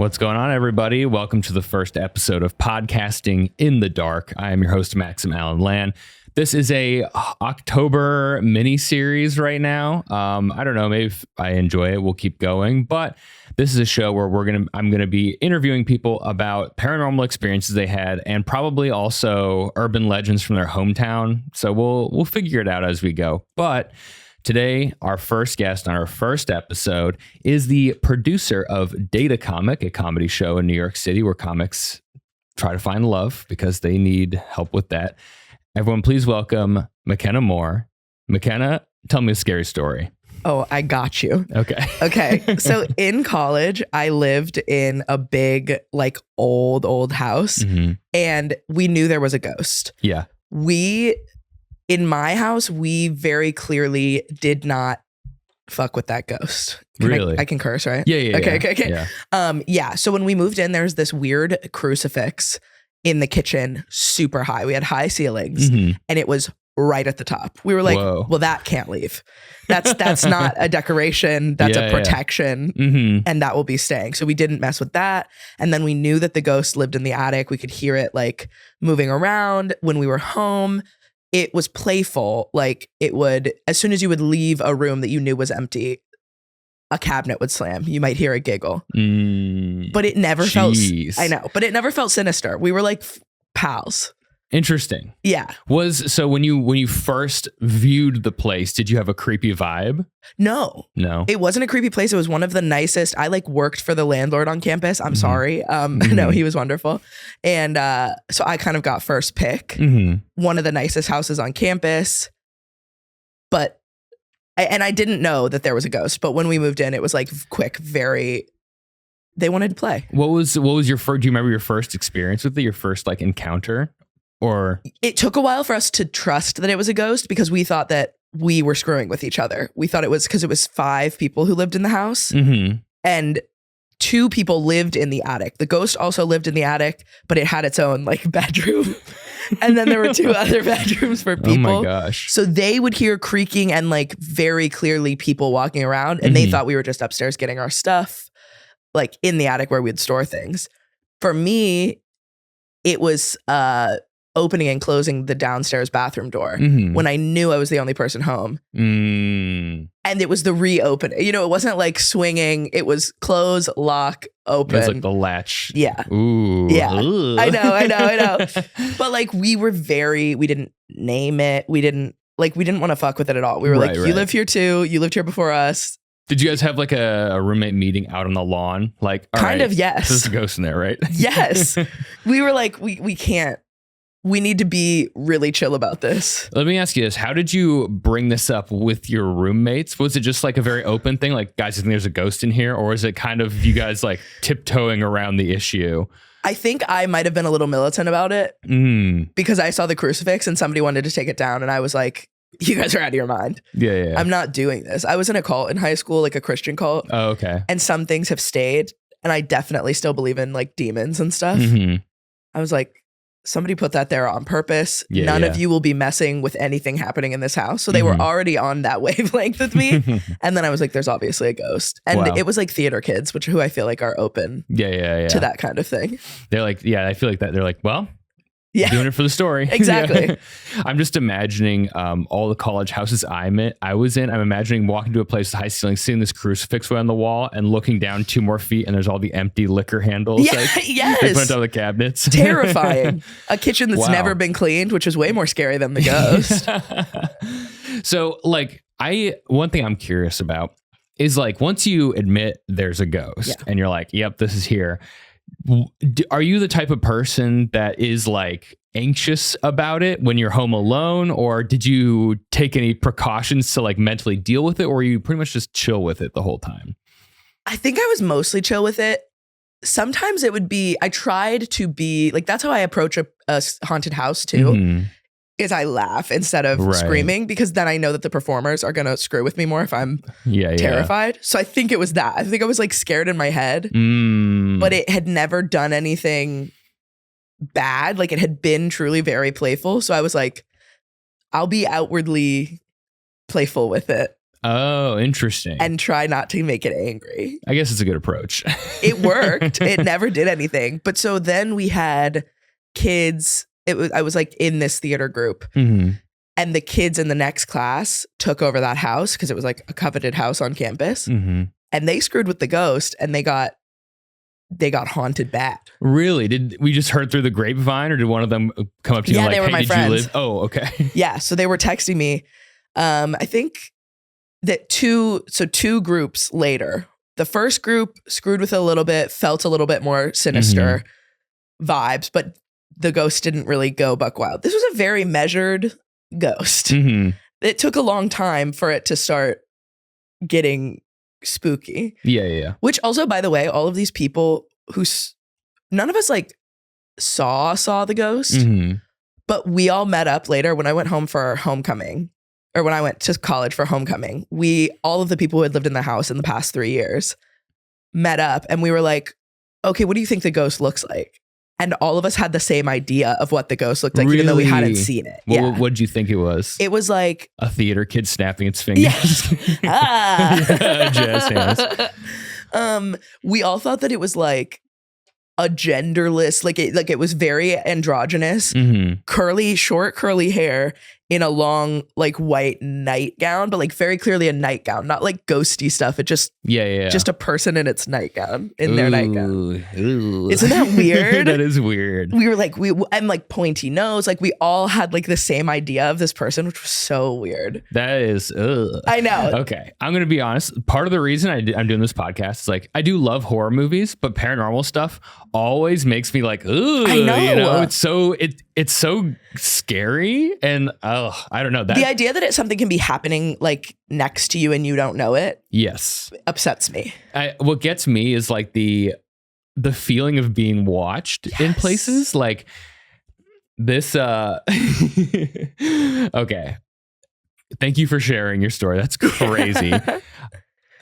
What's going on, everybody? Welcome to the first episode of Podcasting in the Dark. I am your host, Maxim IG. This is a October mini series right now. I don't know, maybe if I enjoy it, we'll keep going. But this is a show where I'm gonna be interviewing people about paranormal experiences they had, and probably also urban legends from their hometown. So we'll figure it out as we go. But today, our first guest on our first episode is the producer of Data Comic, a comedy show in New York City where comics try to find love because they need help with that. Everyone, please welcome McKenna Moore. McKenna, tell me a scary story. Oh, I got you. Okay. So in college, I lived in a big, like old house, and we knew there was a ghost. Yeah. In my house, we very clearly did not fuck with that ghost. Really? I can curse, right? Yeah. Okay. Yeah. So when we moved in, there's this weird crucifix in the kitchen, super high. We had high ceilings, and it was right at the top. We were like, whoa. Well, that can't leave. That's not a decoration. That's a protection, and that will be staying. So we didn't mess with that. And then we knew that the ghost lived in the attic. We could hear it like moving around when we were home. It was playful. Like it would, as soon as you would leave a room that you knew was empty, a cabinet would slam. You might hear a giggle. But it never felt, I know, but it never felt sinister. We were like pals. Interesting. Yeah. So when you first viewed the place, did you have a creepy vibe? No. It wasn't a creepy place. It was one of the nicest. I like worked for the landlord on campus. I'm sorry. No, he was wonderful. And so I kind of got first pick. One of the nicest houses on campus. But I didn't know that there was a ghost. But when we moved in, it was like quick, they wanted to play. What was your first, do you remember your first experience with it? Your first like encounter? Or it took a while for us to trust that it was a ghost because we thought that we were screwing with each other. We thought it was because it was 5 people who lived in the house, and 2 people lived in the attic. The ghost also lived in the attic, but it had its own like bedroom. And then there were 2 other bedrooms for people. Oh my gosh. So they would hear creaking and like very clearly people walking around, and they thought we were just upstairs getting our stuff like in the attic where we'd store things. For me, it was opening and closing the downstairs bathroom door when I knew I was the only person home. And it was the reopen. You know, it wasn't like swinging. It was close, lock, open. It was like the latch. Yeah. Ooh. Yeah. Ugh. I know. But like we didn't name it. We didn't want to fuck with it at all. We were like, you live here too. You lived here before us. Did you guys have like a roommate meeting out on the lawn? Like, kind of, yes. There's a ghost in there, right? Yes. We were like, we can't. We need to be really chill about this. Let me ask you this. How did you bring this up with your roommates? Was it just like a very open thing? Like, guys, I think there's a ghost in here? Or is it kind of you guys like tiptoeing around the issue? I think I might have been a little militant about it because I saw the crucifix and somebody wanted to take it down. And I was like, you guys are out of your mind. Yeah. I'm not doing this. I was in a cult in high school, like a Christian cult. Oh, okay. And some things have stayed. And I definitely still believe in like demons and stuff. I was like, somebody put that there on purpose. None of you will be messing with anything happening in this house. So they were already on that wavelength with me. And then I was like, there's obviously a ghost. And it was like theater kids, who I feel like are open to that kind of thing. They're like, I feel like that. They're like, well, doing it for the story. Exactly. I'm just imagining all the college houses I was in. I'm imagining walking to a place with high ceilings, seeing this crucifix way on the wall and looking down 2 more feet and there's all the empty liquor handles. Yeah, yes. They put on top of the cabinets. Terrifying. A kitchen that's never been cleaned, which is way more scary than the ghost. So like one thing I'm curious about is like, once you admit there's a ghost and you're like, yep, this is here. Are you the type of person that is like anxious about it when you're home alone, or did you take any precautions to like mentally deal with it, or are you pretty much just chill with it the whole time? I think I was mostly chill with it. Sometimes it would be, I tried to be like, that's how I approach a haunted house too, is I laugh instead of screaming, because then I know that the performers are going to screw with me more if I'm terrified. So I think it was that. I think I was like scared in my head, but it had never done anything bad. Like it had been truly very playful. So I was like, I'll be outwardly playful with it. Oh, interesting. and try not to make it angry. I guess it's a good approach. It worked. It never did anything. But so then we had kids. I was like in this theater group, and the kids in the next class took over that house because it was like a coveted house on campus, and they screwed with the ghost, and they got haunted bad. Really? Did we just heard through the grapevine, or did one of them come up to you and they were hey, my did friends. you live? Oh, okay. Yeah. So they were texting me. I think that two groups later, the first group screwed with it a little bit, felt a little bit more sinister vibes, but the ghost didn't really go buck wild. This was a very measured ghost. It took a long time for it to start getting spooky. Yeah. Which also, by the way, all of these people none of us like saw the ghost, but we all met up later when I went home for our homecoming, or when I went to college for homecoming. All of the people who had lived in the house in the past 3 years met up, and we were like, okay, what do you think the ghost looks like? And all of us had the same idea of what the ghost looked like, even though we hadn't seen it. What did you think it was? It was like a theater kid snapping its fingers. Yeah. Jazz hands. We all thought that it was like a genderless, like it was very androgynous, short curly hair in a long like white nightgown, but like very clearly a nightgown, not like ghosty stuff. It just just a person in its nightgown, in their nightgown. Isn't that weird? That is weird. We were like and like pointy nose, like we all had like the same idea of this person, which was so weird. That is I know. Okay, I'm gonna be honest. Part of the reason I'm doing this podcast is like I do love horror movies, but paranormal stuff always makes me like, ooh, I know. You know, it's so scary, and I don't know. The idea that something can be happening like next to you and you don't know it, yes, upsets me. What gets me is like the feeling of being watched in places like this. Okay, thank you for sharing your story. That's crazy.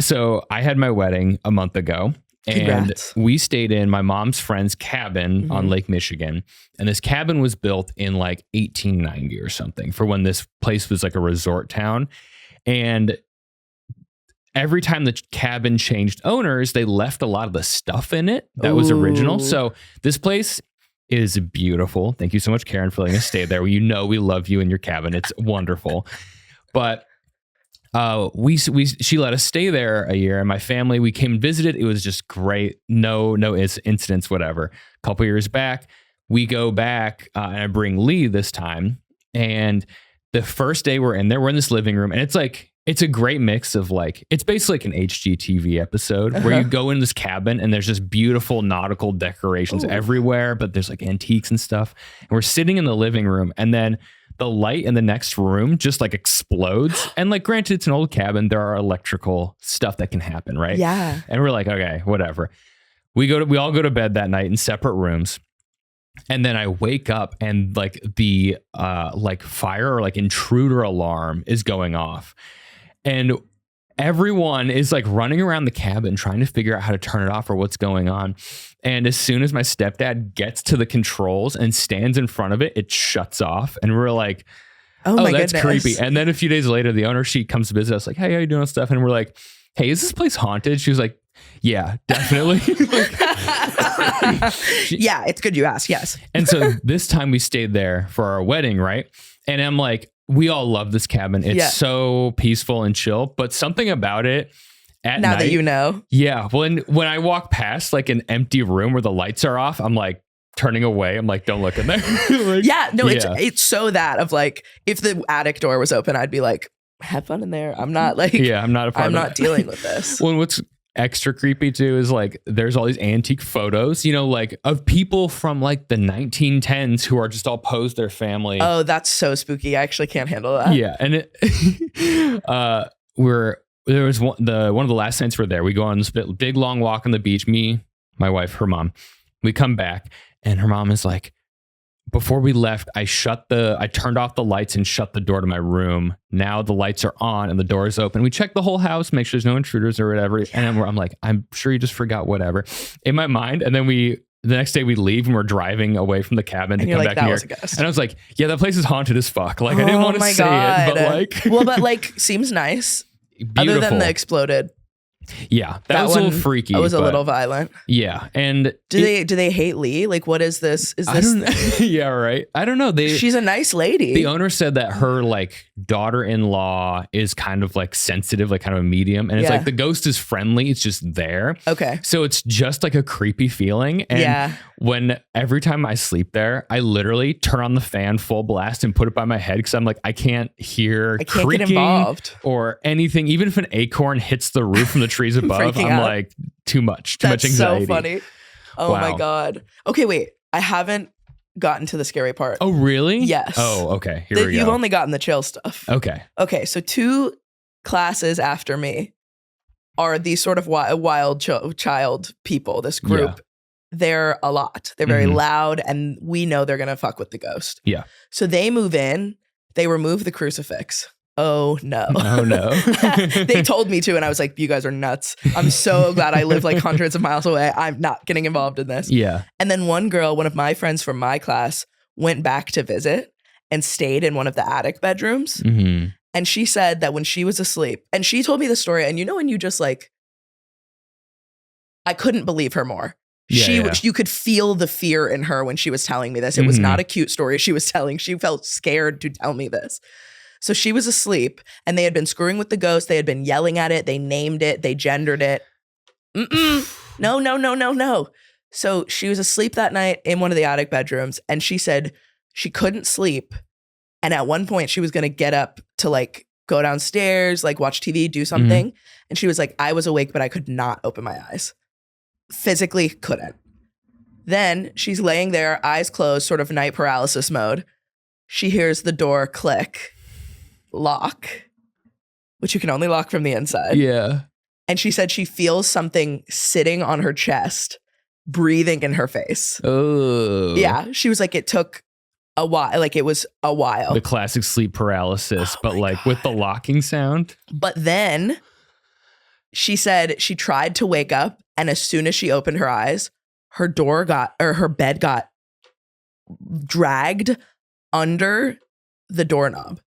So I had my wedding a month ago. Congrats. And we stayed in my mom's friend's cabin on Lake Michigan. And this cabin was built in like 1890 or something, for when this place was like a resort town. And every time the cabin changed owners, they left a lot of the stuff in it that was original. So this place is beautiful. Thank you so much, Karen, for letting us stay there. You know we love you and your cabin. It's wonderful. But she let us stay there a year, and my family, we came and visited. It was just great. No incidents, whatever. A couple years back, we go back and I bring Lee this time. And the first day we're in this living room, and it's a great mix of like, it's basically like an HGTV episode where you go in this cabin and there's just beautiful nautical decorations everywhere, but there's like antiques and stuff. And we're sitting in the living room, and then the light in the next room just like explodes. And like, granted, it's an old cabin. There are electrical stuff that can happen, right? Yeah. And we're like, okay, whatever. We all go to bed that night in separate rooms. And then I wake up and like the like fire or like intruder alarm is going off. And everyone is like running around the cabin trying to figure out how to turn it off or what's going on. And as soon as my stepdad gets to the controls and stands in front of it, it shuts off. And we're like, oh that's goodness. Creepy. And then a few days later, the owner, she comes to visit us like, hey, how you doing, stuff? And we're like, hey, is this place haunted? She was like, yeah, definitely. Yeah, it's good you asked. Yes. And so this time we stayed there for our wedding, right? And I'm like, we all love this cabin. It's so peaceful and chill, but something about it at now night, that you know. Yeah. When I walk past like an empty room where the lights are off, I'm like turning away. I'm like, don't look in there. It's so that of like, if the attic door was open, I'd be like, have fun in there. I'm not like, I'm not dealing with this. Well, what's extra creepy too is like there's all these antique photos, you know, like of people from like the 1910s who are just all posed their family. Oh, that's so spooky. I actually can't handle that. Yeah. And there was one of the last nights we're there. We go on this big long walk on the beach. Me, my wife, her mom. We come back and her mom is like, before we left, I turned off the lights and shut the door to my room. Now the lights are on and the door is open. We check the whole house, make sure there's no intruders or whatever. And I'm like, I'm sure you just forgot whatever in my mind. And then the next day we leave and we're driving away from the cabin to come back here. And I was like, yeah, that place is haunted as fuck. Like I didn't want to say it, but like, well, but like seems nice. Beautiful. Other than the exploded. Yeah, that was a little freaky. That was a little violent. Yeah, and do they hate Lee? Like, what is this? Is this? Yeah, right. I don't know. She's a nice lady. The owner said that her like daughter-in-law is kind of like sensitive, like kind of a medium, and it's like the ghost is friendly. It's just there. Okay. So it's just like a creepy feeling. And when every time I sleep there, I literally turn on the fan full blast and put it by my head because I'm like, I can't creaking get involved or anything. Even if an acorn hits the roof from the trees above, I'm like, too much anxiety. That's so funny. Oh my God. Okay, wait. I haven't gotten to the scary part. Oh, really? Yes. Oh, okay. Here we go. You've only gotten the chill stuff. Okay. Okay, so 2 classes after me are these sort of wild child people, this group. Yeah. They're a lot. They're very loud, and we know they're going to fuck with the ghost. Yeah. So they move in. They remove the crucifix. Oh, no. Oh, no. They told me to, and I was like, you guys are nuts. I'm so glad I live like hundreds of miles away. I'm not getting involved in this. Yeah. And then one girl, one of my friends from my class, went back to visit and stayed in one of the attic bedrooms. Mm-hmm. And she said that when she was asleep, and she told me the story, and you know when you just like, I couldn't believe her more. You could feel the fear in her when she was telling me this. It was not a cute story she was telling. She felt scared to tell me this. So she was asleep, and they had been screwing with the ghost. They had been yelling at it. They named it. They gendered it. No. So she was asleep that night in one of the attic bedrooms, and she said she couldn't sleep. And at one point, she was going to get up to like go downstairs, like watch TV, do something. And she was like, I was awake, but I could not open my eyes. Physically couldn't. Then she's laying there, eyes closed, sort of night paralysis mode. She hears the door click, lock, which you can only lock from the inside. Yeah. And she said she feels something sitting on her chest, breathing in her face. Oh. Yeah. She was like, it took a while. Like it was a while. The classic sleep paralysis, but like with the locking sound. But then she said she tried to wake up, and as soon as she opened her eyes, her bed got dragged under the doorknob.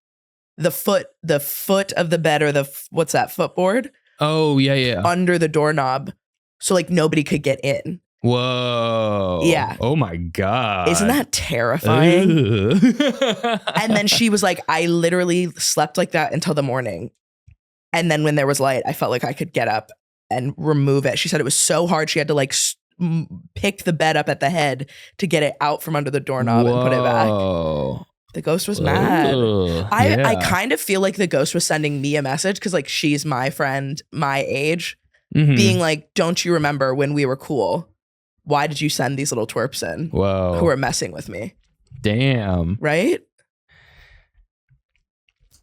The foot of the bed, or what's that, footboard? Oh, yeah. Under the doorknob. So like nobody could get in. Whoa. Yeah. Oh my God. Isn't that terrifying? And then she was like, I literally slept like that until the morning. And then when there was light, I felt like I could get up and remove it. She said it was so hard. She had to like pick the bed up at the head to get it out from under the doorknob and put it back. The ghost was mad. I kind of feel like the ghost was sending me a message because like she's my friend, my age, being like, don't you remember when we were cool? Why did you send these little twerps in who are messing with me? Damn. Right?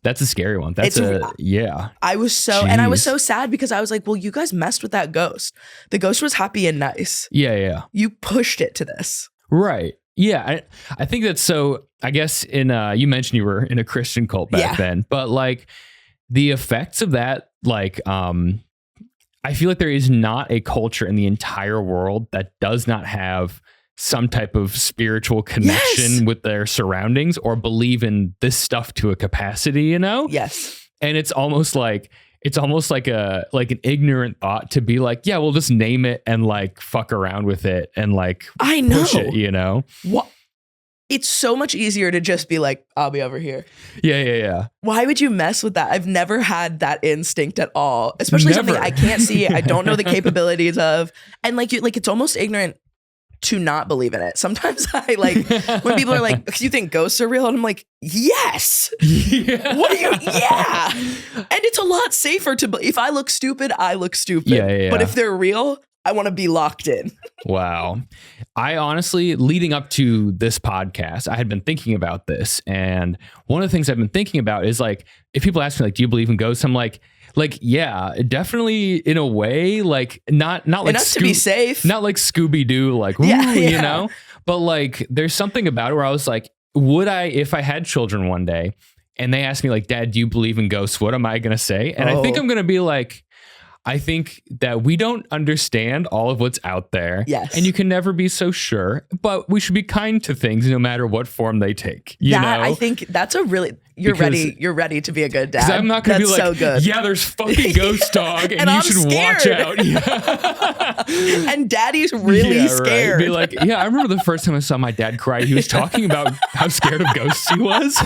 That's a scary one. I was so sad because I was like, well, you guys messed with that ghost. The ghost was happy and nice. Yeah. You pushed it to this. Right. Yeah. I think that's so, I guess you mentioned you were in a Christian cult back then, but like the effects of that, like, I feel like there is not a culture in the entire world that does not have some type of spiritual connection with their surroundings or believe in this stuff to a capacity, you know? Yes. And it's almost like an ignorant thought to be like, yeah, we'll just name it and like fuck around with it and like push it, you know? What? It's so much easier to just be like, I'll be over here. Yeah. Why would you mess with that? I've never had that instinct at all, especially something I can't see. I don't know the capabilities of, and like it's almost ignorant to not believe in it. Sometimes I like when people are like, do you think ghosts are real? And I'm like, yes. Yeah. What are you? Yeah. And it's a lot safer if I look stupid, I look stupid. Yeah. But if they're real, I want to be locked in. Wow. I honestly, leading up to this podcast, I had been thinking about this. And one of the things I've been thinking about is like, if people ask me, like, do you believe in ghosts? I'm like, yeah, definitely in a way, like not like enough to be safe, not like Scooby-Doo, like, you know, but like, there's something about it where I was like, would I, if I had children one day and they asked me like, Dad, do you believe in ghosts? What am I going to say? And I think I'm going to be like, I think that we don't understand all of what's out there. Yes. And you can never be so sure, but we should be kind to things no matter what form they take. You know? I think that's you're ready to be a good dad. Because I'm not going to be like, so good. yeah, there's fucking ghost dog and you should watch out. Yeah. And daddy's really scared. Right. Be like, yeah, I remember the first time I saw my dad cry. He was talking about how scared of ghosts he was.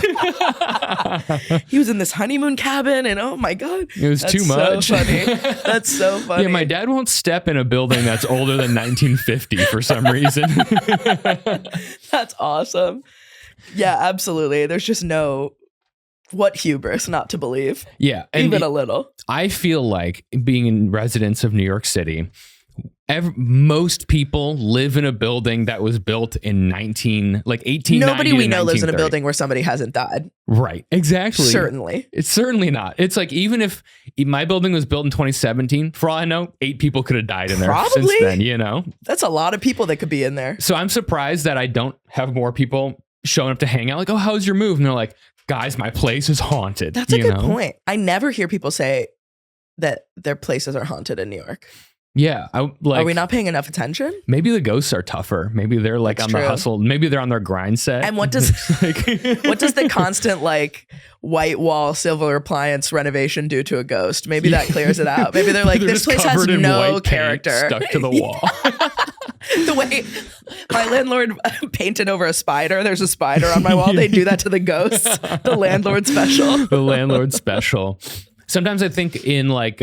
He was in this honeymoon cabin and oh my God. It was too much. So funny. That's so funny. Yeah, my dad won't step in a building that's older than 1950 for some reason. That's awesome. Yeah, absolutely. There's just what hubris not to believe. Yeah. Even a little. I feel like being in residents of New York City, most people live in a building that was built in 1890. Nobody we know lives in a building where somebody hasn't died. Right. Exactly. Certainly. It's certainly not. It's like, even if my building was built in 2017, for all I know, 8 people could have died in there since then, you know? That's a lot of people that could be in there. So I'm surprised that I don't have more people showing up to hang out. Like, oh, how's your move? And they're like, guys, my place is haunted. That's a good point. I never hear people say that their places are haunted in New York. Yeah. Are we not paying enough attention? Maybe the ghosts are tougher. Maybe they're like That's on true. The hustle. Maybe they're on their grind set. And what does the constant like white wall silver appliance renovation do to a ghost? Maybe that clears it out. Maybe they're like, this place has no character. Stuck to the wall. The way my landlord painted over a spider. There's a spider on my wall. They do that to the ghosts. The landlord special. The landlord special. Sometimes I think in like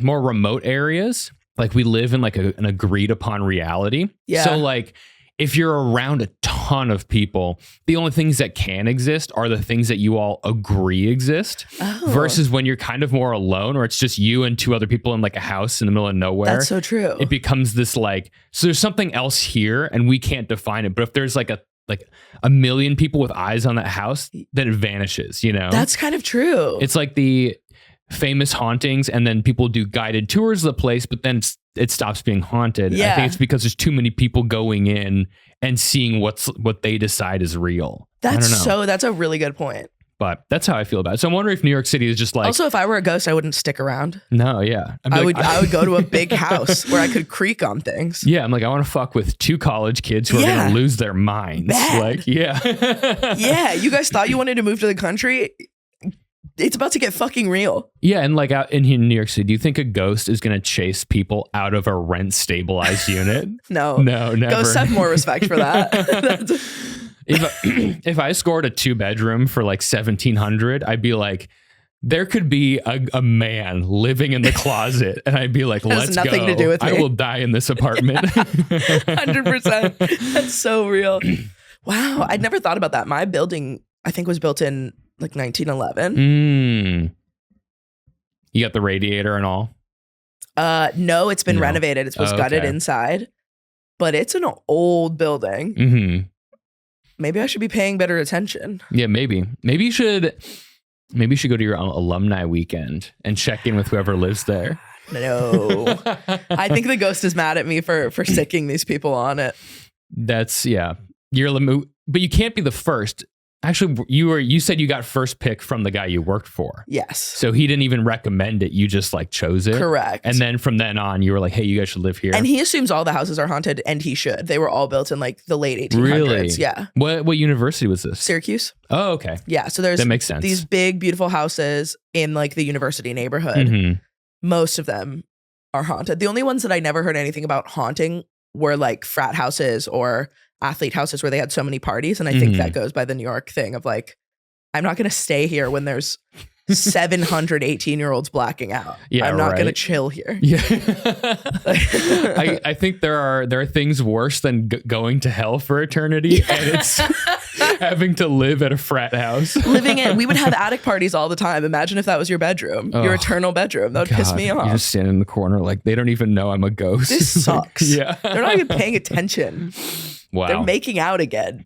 more remote areas, like we live in like an agreed upon reality. Yeah. So like if you're around a ton of people, the only things that can exist are the things that you all agree exist versus when you're kind of more alone or it's just you and 2 other people in like a house in the middle of nowhere. That's so true. It becomes this like, so there's something else here and we can't define it. But if there's like a million people with eyes on that house, then it vanishes, you know? That's kind of true. It's like the famous hauntings and then people do guided tours of the place, but then it stops being haunted. Yeah. I think it's because there's too many people going in and seeing what they decide is real. That's a really good point. But that's how I feel about it. So I'm wondering if New York City is just like... Also, if I were a ghost, I wouldn't stick around. No, yeah. I would go to a big house where I could creak on things. Yeah, I'm like, I want to fuck with 2 college kids who are going to lose their minds. Bad. Like, yeah. Yeah, you guys thought you wanted to move to the country? It's about to get fucking real. Yeah, and like out in New York City, do you think a ghost is going to chase people out of a rent stabilized unit? No, never. Ghosts have more respect for that. If I scored a 2-bedroom for like $1,700, I'd be like, there could be a man living in the closet, and I'd be like, let's go. Nothing to do with me. I will die in this apartment. 100%. That's so real. Wow, I'd never thought about that. My building, I think, was built in like 1911. You got the radiator and all? No, it's been renovated. It was gutted inside, but it's an old building. Mm-hmm. Maybe I should be paying better attention. Yeah, maybe you should go to your alumni weekend and check in with whoever lives there. No, I think the ghost is mad at me for sticking these people on it. But you can't be the first. Actually, you said you got first pick from the guy you worked for. Yes. So he didn't even recommend it. You just like chose it. Correct. And then from then on, you were like, hey, you guys should live here. And he assumes all the houses are haunted, and he should. They were all built in like the late 1800s. Really? Yeah. What university was this? Syracuse. Oh, okay. Yeah. So that makes sense. These big, beautiful houses in like the university neighborhood. Mm-hmm. Most of them are haunted. The only ones that I never heard anything about haunting were like frat houses or athlete houses where they had so many parties. And I think that goes by the New York thing of like, I'm not going to stay here when there's 700 18-year-olds blacking out. Yeah, I'm not going to chill here. Yeah. I think there are things worse than going to hell for eternity, and it's having to live at a frat house. We would have attic parties all the time. Imagine if that was your bedroom, your eternal bedroom. That would piss me off. You just stand in the corner like they don't even know I'm a ghost. This sucks. Yeah. They're not even paying attention. Wow. They're making out again.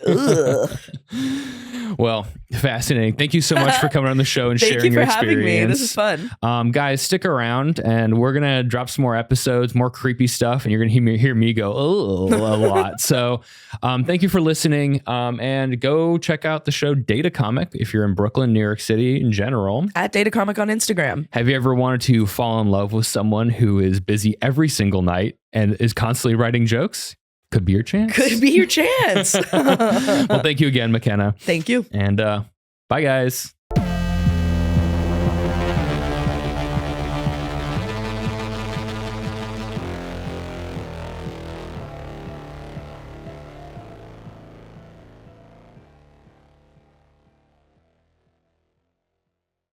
Ugh. Well, fascinating. Thank you so much for coming on the show and sharing your experience. Thank you for having me. This is fun. Guys, stick around and we're going to drop some more episodes, more creepy stuff, and you're going to hear me go, oh, a lot. So thank you for listening, and go check out the show Data Comic if you're in Brooklyn, New York City in general. At Data Comic on Instagram. Have you ever wanted to fall in love with someone who is busy every single night and is constantly writing jokes? Could be your chance. Could be your chance. Well, thank you again, McKenna. Thank you. And bye, guys.